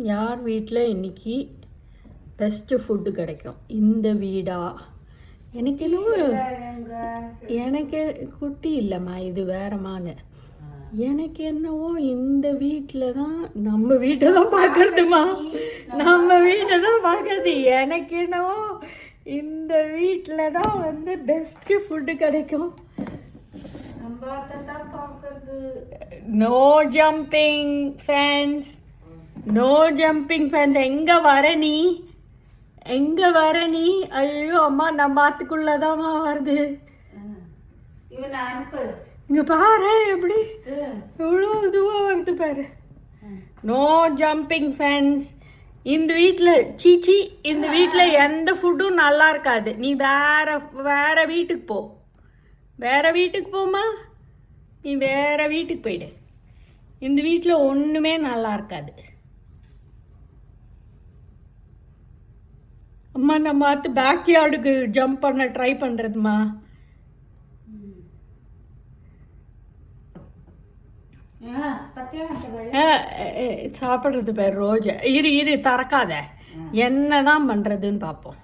யார் வீட்டில் இன்னைக்கு பெஸ்ட்டு ஃபுட்டு கிடைக்கும்? இந்த வீடா? எனக்கு என்னவோ எனக்கு குட்டி இல்லைம்மா, இது வேறமான. எனக்கு என்னவோ இந்த வீட்டில் தான், நம்ம வீட்டை தான் பார்க்கறதுமா, நம்ம வீட்டை தான் பார்க்கறது. எனக்கு என்னவோ இந்த வீட்டில் தான் வந்து பெஸ்ட்டு ஃபுட்டு கிடைக்கும். No jumping fans, no jumping fans. எங்கே வர நீ, எங்கே வர நீ? ஐயோ அம்மா, நம்ம ஆத்துக்குள்ளதாம்மா வருது. இங்கே பாரு எப்படி எவ்வளோ இதுவாக வருது பாரு. No jumping fans. இந்த வீட்டில் சீச்சி, இந்த வீட்டில் எந்த ஃபுட்டும் நல்லா இருக்காது. நீ வேற வீட்டுக்கு போ, வேற வீட்டுக்கு போமா, நீ வேற வீட்டுக்கு போயிடு. இந்த வீட்டில் ஒன்றுமே நல்லா இருக்காது. அம்மா, நம்ம பார்த்து பேக்யார்டுக்கு ஜம்ப் பண்ண ட்ரை பண்ணுறதுமா. சாப்பிட்றது பேர் ரோஜா. இரு திறக்காத, என்ன தான் பண்ணுறதுன்னு பார்ப்போம்.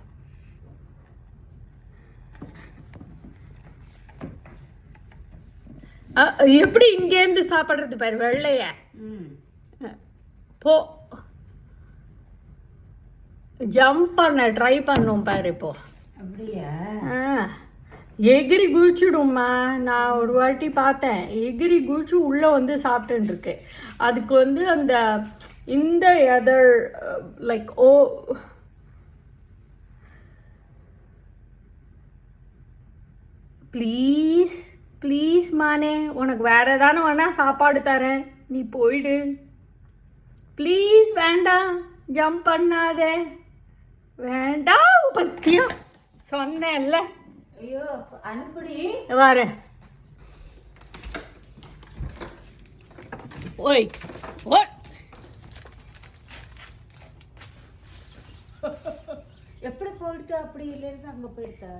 எப்படி இங்கேருந்து சாப்பிட்றது பேர் வெள்ளைய போ. ஜம்ப் பண்ண ட்ரை பண்ணும் பாரு இப்போ. அப்படியா? எகிரி குளிச்சுடும்மா. நான் ஒரு வாட்டி பார்த்தேன், எகிரி குளிச்சு உள்ளே வந்து சாப்பிட்டுன்னு இருக்கு. அதுக்கு வந்து அந்த இந்த அதர் லைக் ப்ளீஸ் ப்ளீஸ் மானே, உனக்கு வேற ஏதானு வேணா சாப்பாடு தரேன், நீ போயிடு ப்ளீஸ். வேண்டாம், ஜம்ப் பண்ணாத, வேண்டாம். பத்தியா சொன்னேன்ல. ஐயோ அனுப்புடி. வரேன். ஓய் ஓ, எப்படி போயிடுத்தா? அப்படி இல்லைன்னு அங்கே போயிட்டா.